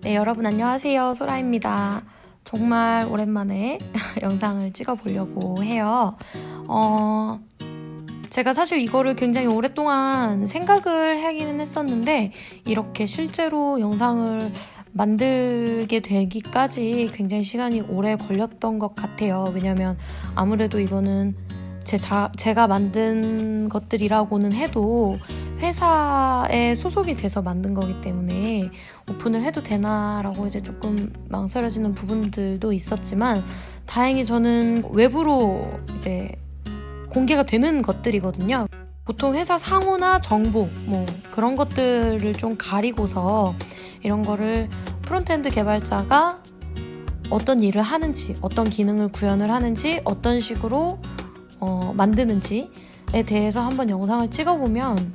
네, 여러분 안녕하세요. 소라입니다. 정말 오랜만에 영상을 찍어보려고 해요. 제가 사실 이거를 굉장히 오랫동안 생각을 하기는 했었는데 이렇게 실제로 영상을 만들게 되기까지 굉장히 시간이 오래 걸렸던 것 같아요. 왜냐면 아무래도 이거는 제가 만든 것들이라고는 해도 회사에 소속이 돼서 만든 거기 때문에 오픈을 해도 되나라고 이제 조금 망설여지는 부분들도 있었지만 다행히 저는 외부로 이제 공개가 되는 것들이거든요. 보통 회사 상호나 정보 뭐 그런 것들을 좀 가리고서 이런 거를 프론트엔드 개발자가 어떤 일을 하는지, 어떤 기능을 구현을 하는지, 어떤 식으로 만드는지에 대해서 한번 영상을 찍어보면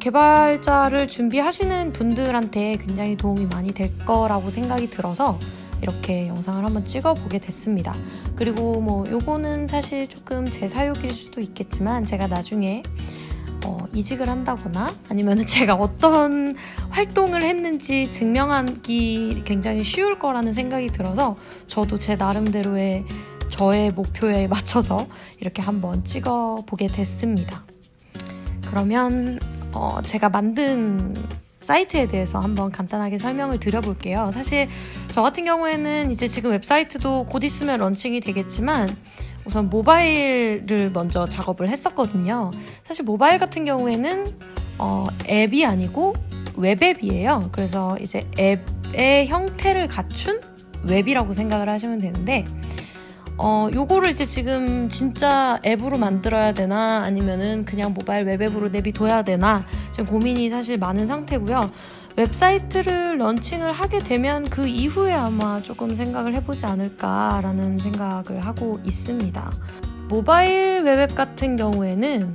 개발자를 준비하시는 분들한테 굉장히 도움이 많이 될 거라고 생각이 들어서 이렇게 영상을 한번 찍어보게 됐습니다. 그리고 뭐 요거는 사실 조금 제 사욕일 수도 있겠지만 제가 나중에 이직을 한다거나 아니면 제가 어떤 활동을 했는지 증명하기 굉장히 쉬울 거라는 생각이 들어서 저도 제 나름대로의 저의 목표에 맞춰서 이렇게 한번 찍어보게 됐습니다. 그러면 제가 만든 사이트에 대해서 한번 간단하게 설명을 드려볼게요. 사실 저 같은 경우에는 이제 지금 웹사이트도 곧 있으면 런칭이 되겠지만 우선 모바일을 먼저 작업을 했었거든요. 사실 모바일 같은 경우에는 앱이 아니고 웹앱이에요. 그래서 이제 앱의 형태를 갖춘 웹이라고 생각을 하시면 되는데 요거를 이제 지금 진짜 앱으로 만들어야 되나 아니면은 그냥 모바일 웹앱으로 내비둬야 되나 지금 고민이 사실 많은 상태고요. 웹사이트를 런칭을 하게 되면 그 이후에 아마 조금 생각을 해보지 않을까라는 생각을 하고 있습니다. 모바일 웹앱 같은 경우에는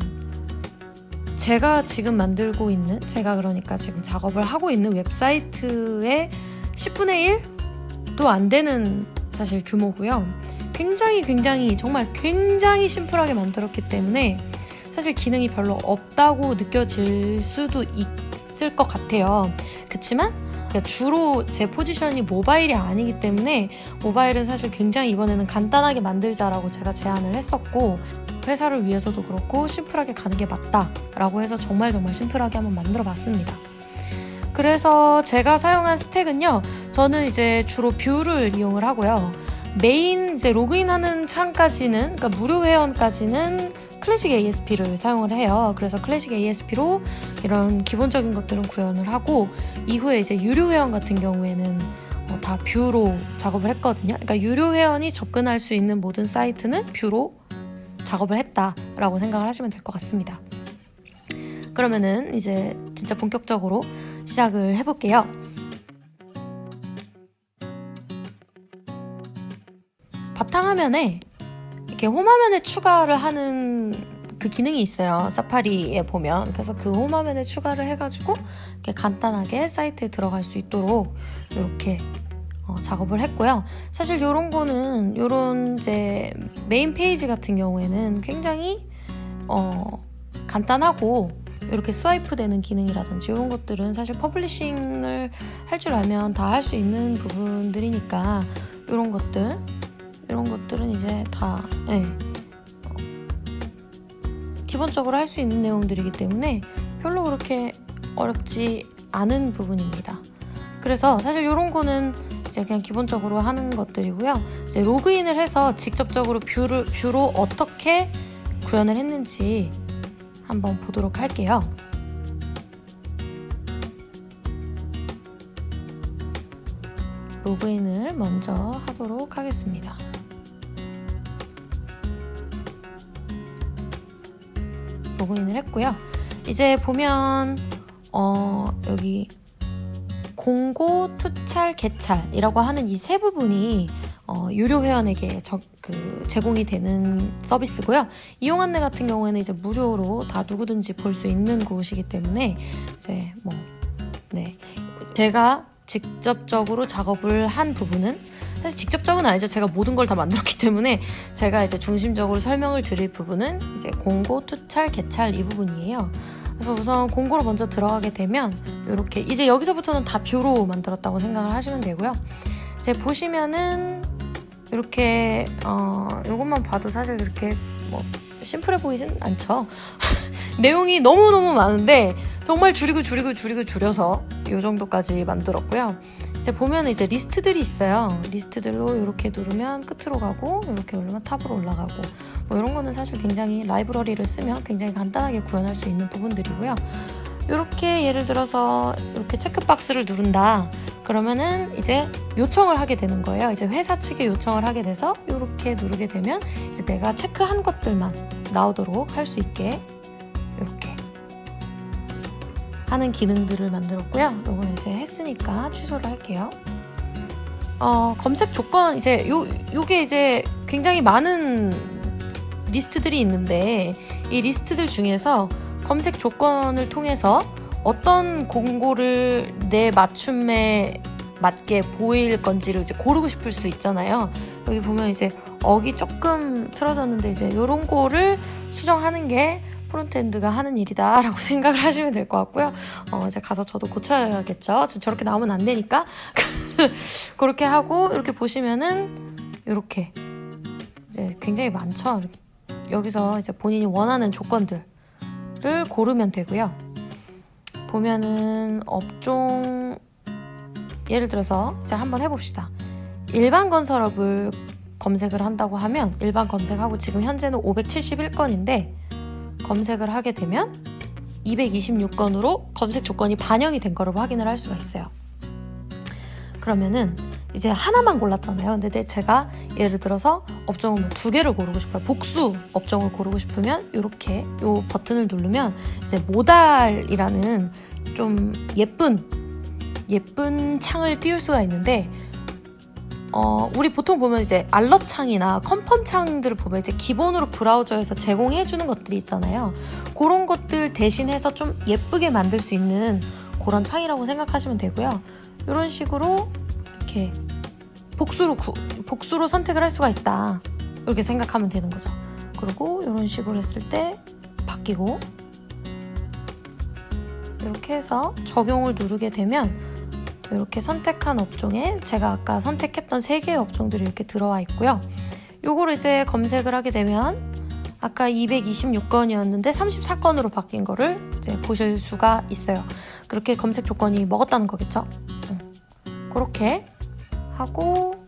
제가 지금 만들고 있는, 제가 그러니까 지금 작업을 하고 있는 웹사이트의 10분의 1도 안 되는 사실 규모고요. 정말 굉장히 심플하게 만들었기 때문에 사실 기능이 별로 없다고 느껴질 수도 있을 것 같아요. 그치만 주로 제 포지션이 모바일이 아니기 때문에 모바일은 사실 굉장히 이번에는 간단하게 만들자라고 제가 제안을 했었고 회사를 위해서도 그렇고 심플하게 가는 게 맞다라고 해서 정말 심플하게 한번 만들어 봤습니다. 그래서 제가 사용한 스택은요, 저는 이제 주로 뷰를 이용을 하고요. 메인 이제 로그인하는 창까지는, 그러니까 무료 회원까지는 클래식 ASP를 사용을 해요. 그래서 클래식 ASP로 이런 기본적인 것들은 구현을 하고 이후에 이제 유료 회원 같은 경우에는 다 뷰로 작업을 했거든요. 그러니까 유료 회원이 접근할 수 있는 모든 사이트는 뷰로 작업을 했다라고 생각을 하시면 될 것 같습니다. 그러면은 이제 진짜 본격적으로 시작을 해볼게요. 바탕화면에 이렇게 홈화면에 추가를 하는 그 기능이 있어요. 사파리에 보면. 그래서 그 홈화면에 추가를 해가지고 이렇게 간단하게 사이트에 들어갈 수 있도록 이렇게 작업을 했고요. 사실 요런 이제 메인 페이지 같은 경우에는 굉장히 간단하고 이렇게 스와이프 되는 기능이라든지 이런 것들은 사실 퍼블리싱을 할 줄 알면 다 할 수 있는 부분들이니까 이런 것들은 이제 다 기본적으로 할 수 있는 내용들이기 때문에 별로 그렇게 어렵지 않은 부분입니다. 그래서 사실 이런 거는 이제 그냥 기본적으로 하는 것들이고요. 이제 로그인을 해서 직접적으로 뷰로 어떻게 구현을 했는지 한번 보도록 할게요. 로그인을 먼저 하도록 하겠습니다. 로그인을 했고요. 이제 보면 여기 공고, 투찰, 개찰이라고 하는 이 세 부분이 유료 회원에게 제공이 되는 서비스고요. 이용 안내 같은 경우에는 이제 무료로 다 누구든지 볼 수 있는 곳이기 때문에 이제 제가 직접적으로 작업을 한 부분은 사실 직접적은 아니죠. 제가 모든 걸 다 만들었기 때문에 제가 이제 중심적으로 설명을 드릴 부분은 이제 공고, 투찰, 개찰 이 부분이에요. 그래서 우선 공고로 먼저 들어가게 되면 이렇게 이제 여기서부터는 다 뷰로 만들었다고 생각을 하시면 되고요. 이제 보시면은 이렇게 이것만 봐도 사실 그렇게 뭐 심플해 보이진 않죠. 내용이 너무너무 많은데 정말 줄여서 이 정도까지 만들었고요. 이제 보면 이제 리스트들이 있어요. 리스트들로 이렇게 누르면 끝으로 가고 이렇게 누르면 탑으로 올라가고 뭐 이런 거는 사실 굉장히 라이브러리를 쓰면 굉장히 간단하게 구현할 수 있는 부분들이고요. 이렇게 예를 들어서 이렇게 체크박스를 누른다. 그러면은 이제 요청을 하게 되는 거예요. 이제 회사 측에 요청을 하게 돼서 이렇게 누르게 되면 이제 내가 체크한 것들만 나오도록 할 수 있게 이렇게 하는 기능들을 만들었고요. 요건 이제 했으니까 취소를 할게요. 검색 조건 이제 요게 이제 굉장히 많은 리스트들이 있는데 이 리스트들 중에서 검색 조건을 통해서 어떤 공고를 내 맞춤에 맞게 보일 건지를 이제 고르고 싶을 수 있잖아요. 여기 보면 이제 어기 조금 틀어졌는데 이제 이런 거를 수정하는 게 프론트엔드가 하는 일이다 라고 생각을 하시면 될 것 같고요. 이제 가서 저도 고쳐야겠죠. 저렇게 나오면 안 되니까 그렇게 하고 이렇게 보시면은 이렇게 이제 굉장히 많죠. 이렇게 여기서 이제 본인이 원하는 조건들을 고르면 되고요. 보면은 업종 예를 들어서 이제 한번 해봅시다. 일반 건설업을 검색을 한다고 하면 일반 검색하고 지금 현재는 571건인데 검색을 하게 되면 226건으로 검색 조건이 반영이 된 거를 확인을 할 수가 있어요. 그러면은 이제 하나만 골랐잖아요. 근데 제가 예를 들어서 업종을 뭐 2개를 고르고 싶어요. 복수 업종을 고르고 싶으면 이렇게 이 버튼을 누르면 이제 모달이라는 좀 예쁜 창을 띄울 수가 있는데 우리 보통 보면 이제 알럿 창이나 컨펌 창들을 보면 이제 기본으로 브라우저에서 제공해주는 것들이 있잖아요. 그런 것들 대신해서 좀 예쁘게 만들 수 있는 그런 창이라고 생각하시면 되고요. 이런 식으로 이렇게 복수로 선택을 할 수가 있다. 이렇게 생각하면 되는 거죠. 그리고 이런 식으로 했을 때 바뀌고 이렇게 해서 적용을 누르게 되면 이렇게 선택한 업종에 제가 아까 선택했던 3개의 업종들이 이렇게 들어와 있고요. 요거를 이제 검색을 하게 되면 아까 226건이었는데 34건으로 바뀐 거를 이제 보실 수가 있어요. 그렇게 검색 조건이 먹었다는 거겠죠? 그렇게 하고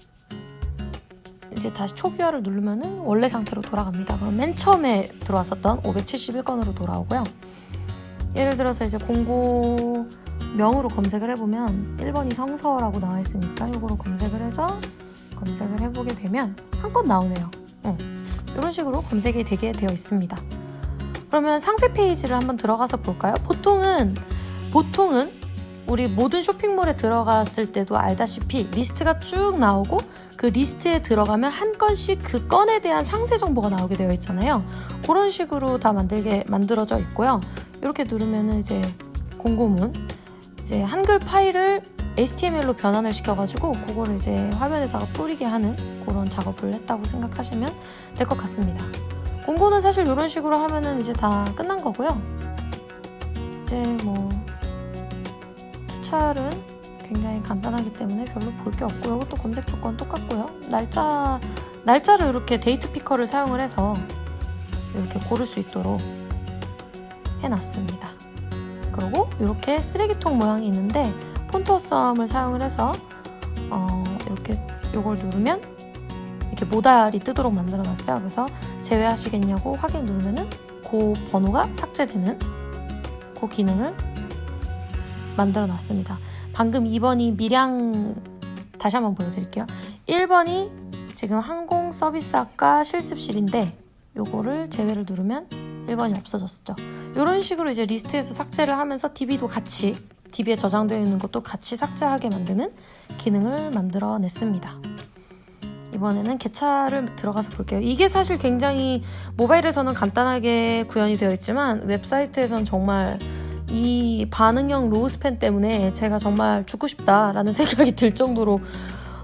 이제 다시 초기화를 누르면은 원래 상태로 돌아갑니다. 그럼 맨 처음에 들어왔었던 571건으로 돌아오고요. 예를 들어서 이제 공고명으로 검색을 해보면 1번이 성서라고 나와 있으니까 이거로 검색을 해서 검색을 해보게 되면 한 건 나오네요. 이런 식으로 검색이 되게 되어 있습니다. 그러면 상세 페이지를 한번 들어가서 볼까요? 보통은 우리 모든 쇼핑몰에 들어갔을 때도 알다시피 리스트가 쭉 나오고 그 리스트에 들어가면 한 건씩 그 건에 대한 상세 정보가 나오게 되어 있잖아요. 그런 식으로 다 만들어져 있고요. 이렇게 누르면은 이제 공고문 이제 한글 파일을 HTML로 변환을 시켜가지고 그거를 이제 화면에다가 뿌리게 하는 그런 작업을 했다고 생각하시면 될 것 같습니다. 공고는 사실 이런 식으로 하면은 이제 다 끝난 거고요. 이제 뭐 추찰은 굉장히 간단하기 때문에 별로 볼 게 없고요. 이것도 검색 조건 똑같고요. 날짜를 이렇게 데이트 피커를 사용을 해서 이렇게 고를 수 있도록 해놨습니다. 그리고 이렇게 쓰레기통 모양이 있는데 폰트 어썸을 사용을 해서 이렇게 이걸 누르면 이렇게 모달이 뜨도록 만들어놨어요. 그래서 제외하시겠냐고 확인 누르면은 그 번호가 삭제되는 그 기능을 만들어놨습니다. 방금 2번이 밀양 다시 한번 보여드릴게요. 1번이 지금 항공서비스학과 실습실인데 요거를 제외를 누르면 1번이 없어졌죠. 이런 식으로 이제 리스트에서 삭제를 하면서 DB도 같이 DB에 저장되어 있는 것도 같이 삭제하게 만드는 기능을 만들어냈습니다. 이번에는 개차를 들어가서 볼게요. 이게 사실 굉장히 모바일에서는 간단하게 구현이 되어 있지만 웹사이트에서는 정말 이 반응형 로우 스팬 때문에 제가 정말 죽고 싶다라는 생각이 들 정도로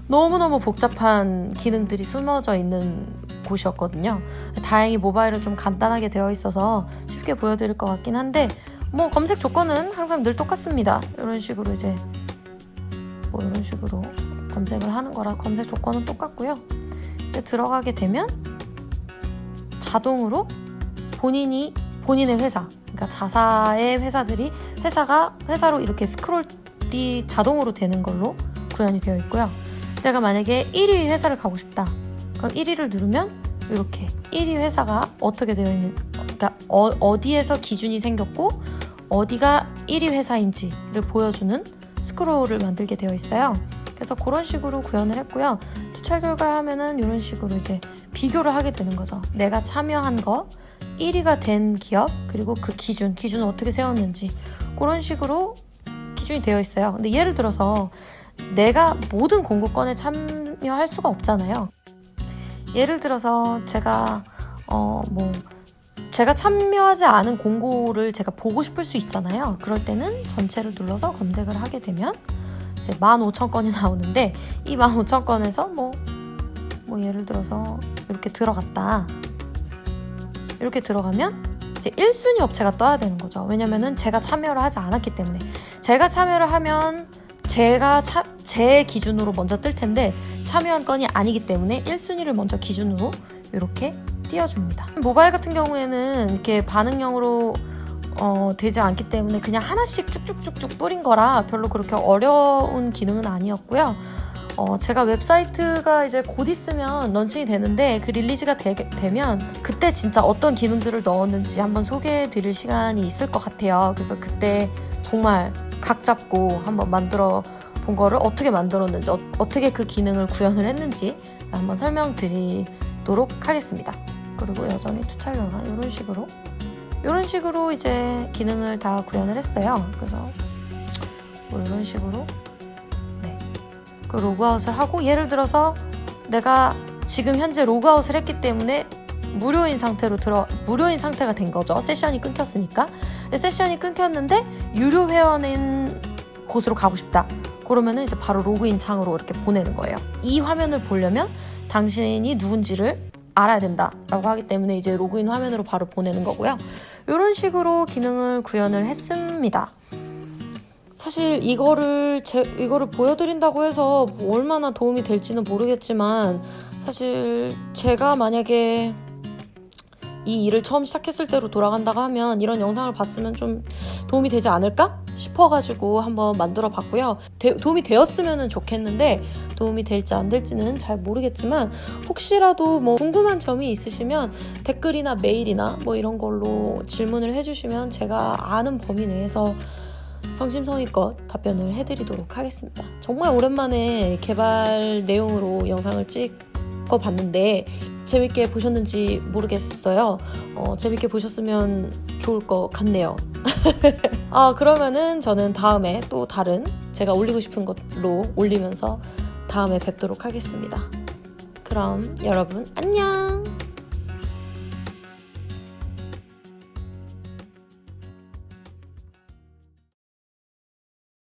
너무너무 복잡한 기능들이 숨어져 있는 곳이었거든요. 다행히 모바일은 좀 간단하게 되어 있어서 쉽게 보여드릴 것 같긴 한데 뭐 검색 조건은 항상 늘 똑같습니다. 이런 식으로 이제 뭐 이런 식으로 검색을 하는 거라 검색 조건은 똑같고요. 이제 들어가게 되면 자동으로 본인의 회사, 그러니까 자사의 회사로 이렇게 스크롤이 자동으로 되는 걸로 구현이 되어 있고요. 내가 만약에 1위 회사를 가고 싶다. 그럼 1위를 누르면 이렇게 1위 회사가 어떻게 되어 있는, 그러니까 어디에서 기준이 생겼고 어디가 1위 회사인지를 보여주는 스크롤을 만들게 되어 있어요. 그래서 그런 식으로 구현을 했고요. 투철 결과 하면은 이런 식으로 이제 비교를 하게 되는 거죠. 내가 참여한 거 1위가 된 기업, 그리고 그 기준을 어떻게 세웠는지 그런 식으로 기준이 되어 있어요. 근데 예를 들어서 내가 모든 공고권에 참여할 수가 없잖아요. 예를 들어서 제가 제가 참여하지 않은 공고를 제가 보고 싶을 수 있잖아요. 그럴 때는 전체를 눌러서 검색을 하게 되면 이제 15,000건이 나오는데, 이 15,000건에서 뭐 예를 들어서 이렇게 들어갔다. 이렇게 들어가면 이제 1순위 업체가 떠야 되는 거죠. 왜냐면은 제가 참여를 하지 않았기 때문에. 제가 참여를 하면 제 기준으로 먼저 뜰 텐데 참여한 건이 아니기 때문에 1순위를 먼저 기준으로 이렇게 띄워줍니다. 모바일 같은 경우에는 이렇게 반응형으로 되지 않기 때문에 그냥 하나씩 쭉쭉쭉쭉 뿌린 거라 별로 그렇게 어려운 기능은 아니었고요. 제가 웹사이트가 이제 곧 있으면 런칭이 되는데, 그 릴리즈가 되면 그때 진짜 어떤 기능들을 넣었는지 한번 소개해 드릴 시간이 있을 것 같아요. 그래서 그때 정말 각 잡고 한번 만들어 본 거를 어떻게 만들었는지, 어떻게 그 기능을 구현을 했는지 한번 설명드리도록 하겠습니다. 그리고 여전히 투철 결과 이런 식으로 이제 기능을 다 구현을 했어요. 그래서 뭐 이런 식으로 그 로그아웃을 하고, 예를 들어서 내가 지금 현재 로그아웃을 했기 때문에 무료인 상태가 된 거죠. 세션이 끊겼으니까. 세션이 끊겼는데 유료 회원인 곳으로 가고 싶다. 그러면은 이제 바로 로그인 창으로 이렇게 보내는 거예요. 이 화면을 보려면 당신이 누군지를 알아야 된다라고 하기 때문에 이제 로그인 화면으로 바로 보내는 거고요. 이런 식으로 기능을 구현을 했습니다. 사실 이거를 보여드린다고 해서 뭐 얼마나 도움이 될지는 모르겠지만, 사실 제가 만약에 이 일을 처음 시작했을 때로 돌아간다고 하면 이런 영상을 봤으면 좀 도움이 되지 않을까 싶어가지고 한번 만들어 봤고요. 도움이 되었으면 좋겠는데 도움이 될지 안 될지는 잘 모르겠지만, 혹시라도 뭐 궁금한 점이 있으시면 댓글이나 메일이나 뭐 이런 걸로 질문을 해주시면 제가 아는 범위 내에서 성심성의껏 답변을 해드리도록 하겠습니다. 정말 오랜만에 개발 내용으로 영상을 찍어봤는데 재밌게 보셨는지 모르겠어요. 재밌게 보셨으면 좋을 것 같네요. 그러면은 저는 다음에 또 다른 제가 올리고 싶은 것로 올리면서 다음에 뵙도록 하겠습니다. 그럼 여러분 안녕!